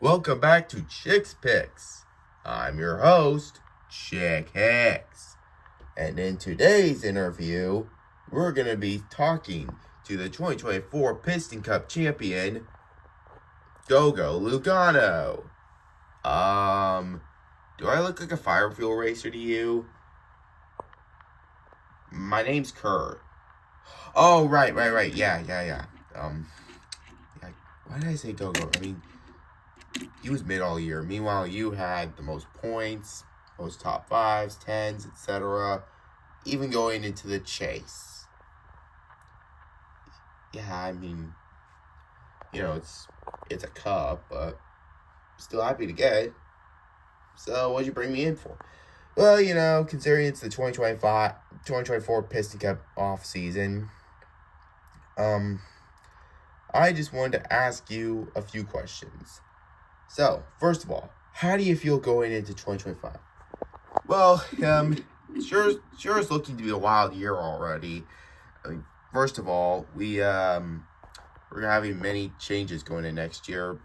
Welcome back to Chick's Picks. I'm your host, Chick Hicks. And in today's interview, we're going to be talking to the 2024 Piston Cup champion, Gogo Lugano. Do I look like a fire fuel racer to you? My name's Kurt. Oh, right. Yeah. Why did I say Gogo? I mean, he was mid all year. Meanwhile, you had the most points, most top fives, tens, etc. Even going into the chase. Yeah, I mean, it's a cup, but still happy to get it. So what'd you bring me in for? Well, considering it's the 2024 Piston Cup off season, I just wanted to ask you a few questions. So, first of all, how do you feel going into 2025? Well, sure is looking to be a wild year already. I mean, first of all, we're having many changes going in next year.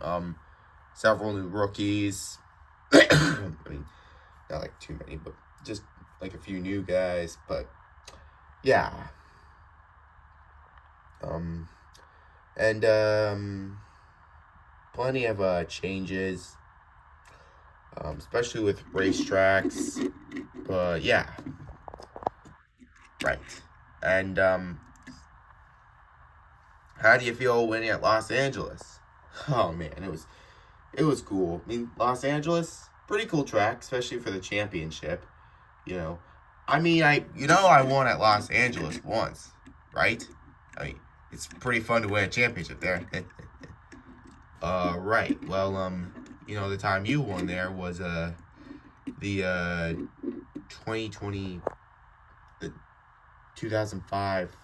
Several new rookies. I mean, not like too many, but just like a few new guys. But yeah. And plenty of changes, especially with racetracks. But yeah, right. And how do you feel winning at Los Angeles? Oh man, it was cool. I mean, Los Angeles, pretty cool track, especially for the championship. I won at Los Angeles once, right? I mean, it's pretty fun to win a championship there. Right. Well, the time you won there was the 2020, the 2005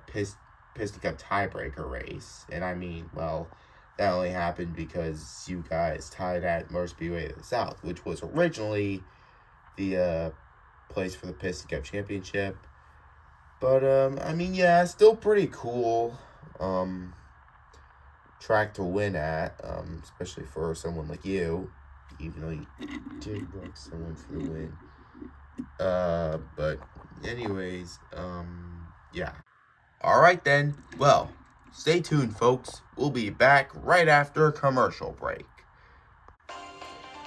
Piston Cup tiebreaker race, and I mean, well, that only happened because you guys tied at Motor Speedway of the South, which was originally the place for the Piston Cup championship. But still pretty cool track to win at, especially for someone like you, even though you did like someone for the win. But anyways, yeah. All right then. Well, stay tuned, folks. We'll be back right after a commercial break.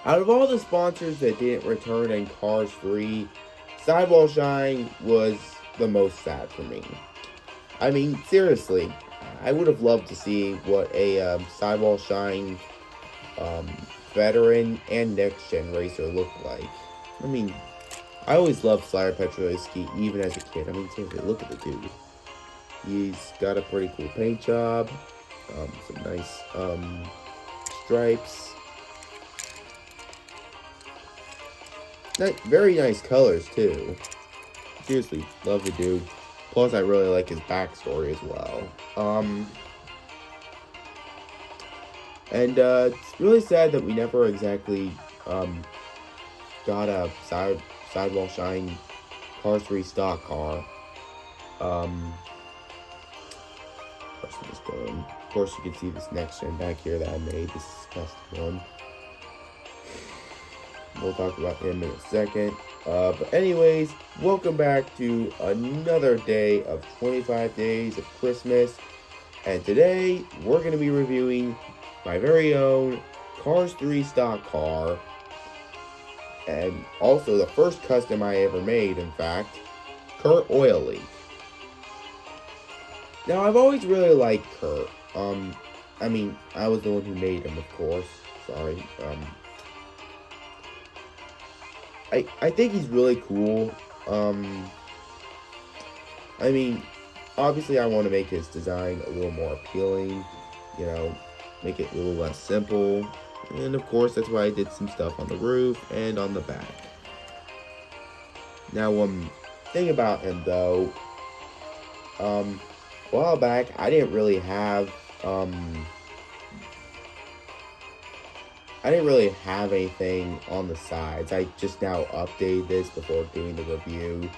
Out of all the sponsors that didn't return in Cars 3, Sidewall Shine was the most sad for me. I mean, seriously, I would have loved to see what a Sidewall Shine veteran and next gen racer looked like. I mean, I always loved Slayer Petrolowski even as a kid. I mean, seriously, look at the dude. He's got a pretty cool paint job, some nice stripes. Very nice colors too. Seriously, love the dude. Plus, I really like his backstory as well. It's really sad that we never exactly got a Sidewall Shine Cars 3 stock car. Of course, you can see this next gen back here that I made. This is custom one. We'll talk about him in a second. But anyways, welcome back to another day of 25 Days of Christmas. And today, we're going to be reviewing my very own Cars 3 stock car. And also the first custom I ever made, in fact, Kurt Oilleak. Now, I've always really liked Kurt. I was the one who made him, of course. Sorry. I think he's really cool. Obviously I want to make his design a little more appealing, make it a little less simple. And of course, that's why I did some stuff on the roof and on the back. Now, thing about him though, a while back, I didn't really have anything on the sides. I just now updated this before doing the review.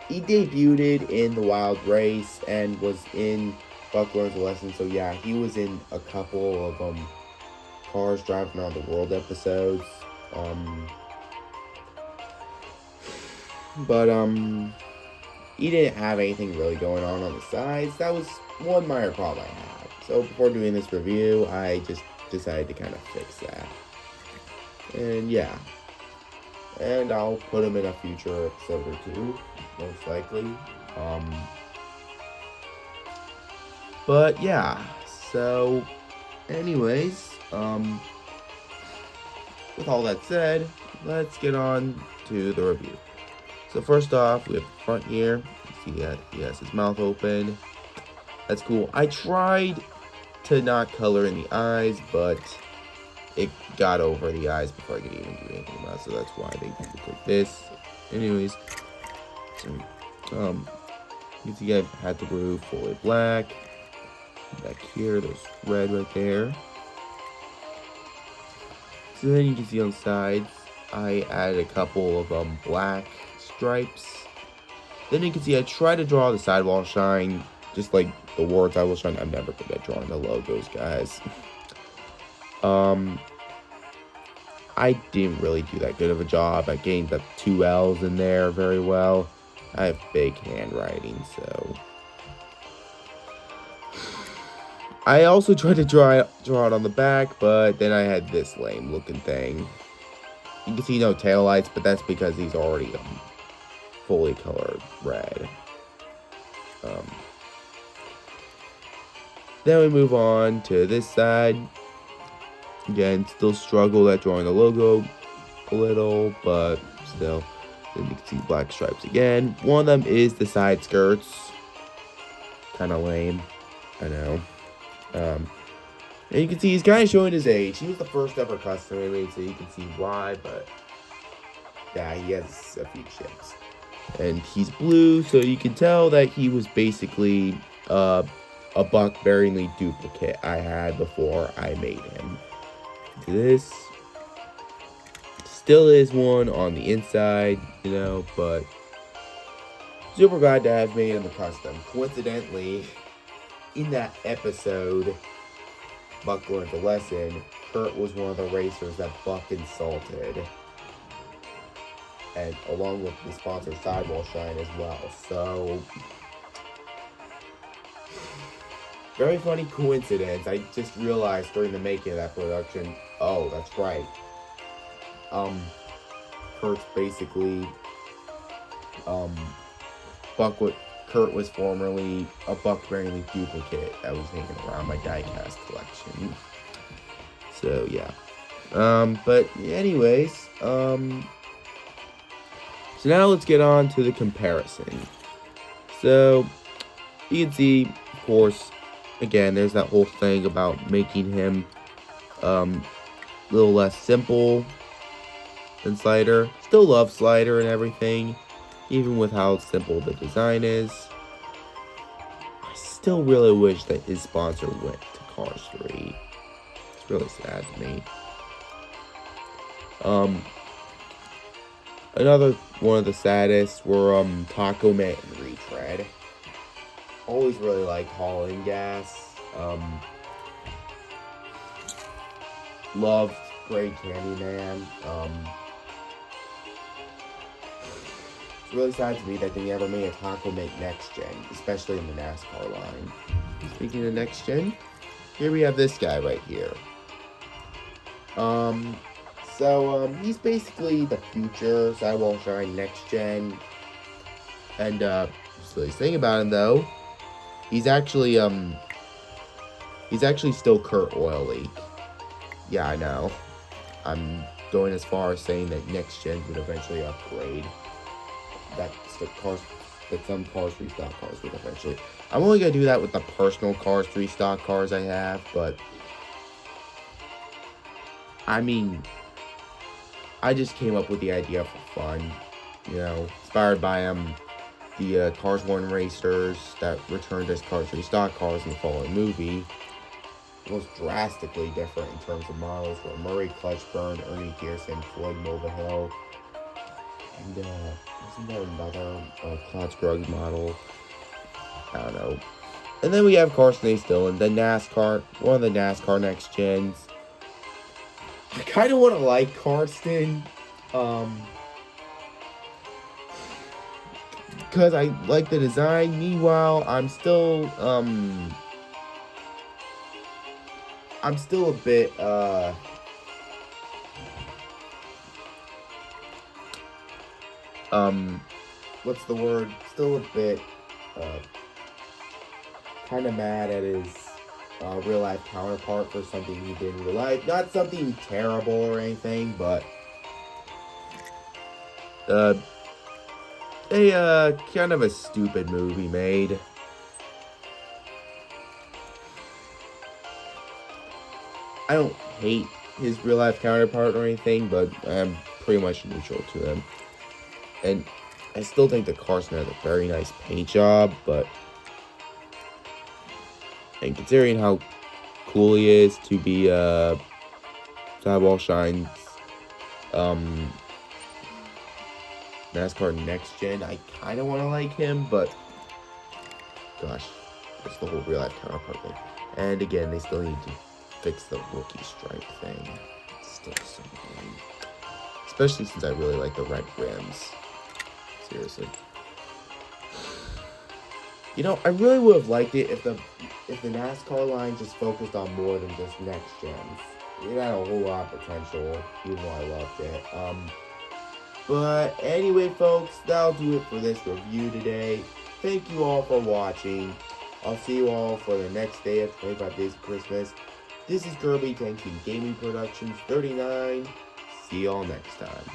He debuted in the Wild Race and was in Buck learns a lesson. So yeah, he was in a couple of Cars Driving Around the World episodes. But he didn't have anything really going on the sides. That was one minor problem I had. So before doing this review, I just decided to kind of fix that. And yeah. And I'll put him in a future episode or two, most likely. But yeah, so anyways, with all that said, let's get on to the review. So first off, we have the front here. You see that he has his mouth open. That's cool. I tried to not color in the eyes, but it got over the eyes before I could even do anything about it, so that's why they look like this. Anyways, so, you can see I had the roof fully black. Back here, there's red right there. So then you can see on the sides, I added a couple of black stripes. Then you can see I tried to draw the sidewall shine, just like the words I will shine. I'm never good at drawing the logos, guys. I didn't really do that good of a job. I gained the 2 L's in there very well. I have big handwriting, so I also tried to draw it on the back, but then I had this lame looking thing. You can see no taillights, but that's because he's already fully colored red. Then we move on to this side. Again, still struggle at drawing the logo a little, but still. Then you can see black stripes again. One of them is the side skirts. Kind of lame, I know. And you can see he's kind of showing his age. He was the first ever customer I made, so you can see why, but yeah, he has a few chips. And he's blue, so you can tell that he was basically a Buck Berringley duplicate I had before I made him. This still is one on the inside, you know, but super glad to have made him a custom. Coincidentally, in that episode, Buck learned a lesson. Kurt was one of the racers that Buck insulted, and along with the sponsor Sidewall Shine as well. So, very funny coincidence. I just realized during the making of that production, oh, that's right. Kurt's basically, Kurt was formerly a Buck Berringley duplicate that was hanging around my diecast collection. So yeah. But anyways, so now let's get on to the comparison. So you can see, of course, again, there's that whole thing about making him a little less simple than Slider. Still love Slider and everything, even with how simple the design is. I still really wish that his sponsor went to Cars 3. It's really sad to me. Another one of the saddest were Taco Man and Retread. Always really liked hauling gas. Loved Gray Candyman. It's really sad to me that they never made a Taco Make Next Gen, especially in the NASCAR line. Speaking of Next Gen, here we have this guy right here. He's basically the future Sidewall Shine Next Gen. And, silly thing about him though, he's actually still Kurt Oilleak. Yeah, I know. I'm going as far as saying that Next Gen would eventually upgrade. That some Cars 3 stock cars would eventually. I'm only gonna do that with the personal Cars 3 stock cars I have, but I mean, I just came up with the idea for fun, you know, inspired by the Cars 1 racers that returned as Cars 3 stock cars in the following movie. It was drastically different in terms of models, were Murray Clutchburn, Ernie Gearson, Floyd Mulvihill, and isn't there another Claude Scruggs model? I don't know. And then we have Carson A. Dillon, the NASCAR, one of the NASCAR next gens. I kind of want to like Carson, because I like the design. Meanwhile, I'm still a bit, what's the word? Still a bit, kind of mad at his real life counterpart for something he did in real life. Not something terrible or anything, but a kind of a stupid movie made. I don't hate his real life counterpart or anything, but I'm pretty much neutral to them. And I still think that Carson has a very nice paint job, but and considering how cool he is to be Sidewall Shine's NASCAR Next Gen, I kind of want to like him, but gosh, it's the whole real life counterpart thing. And again, they still need to fix the rookie stripe thing. It's still so annoying, especially since I really like the red rims. Seriously. You know, I really would have liked it if the NASCAR line just focused on more than just next gens. It had a whole lot of potential, even though I loved it. But anyway, folks, that'll do it for this review today. Thank you all for watching. I'll see you all for the next day of 25 Days of Christmas. This is Kirby 10 King Gaming Productions 39. See y'all next time.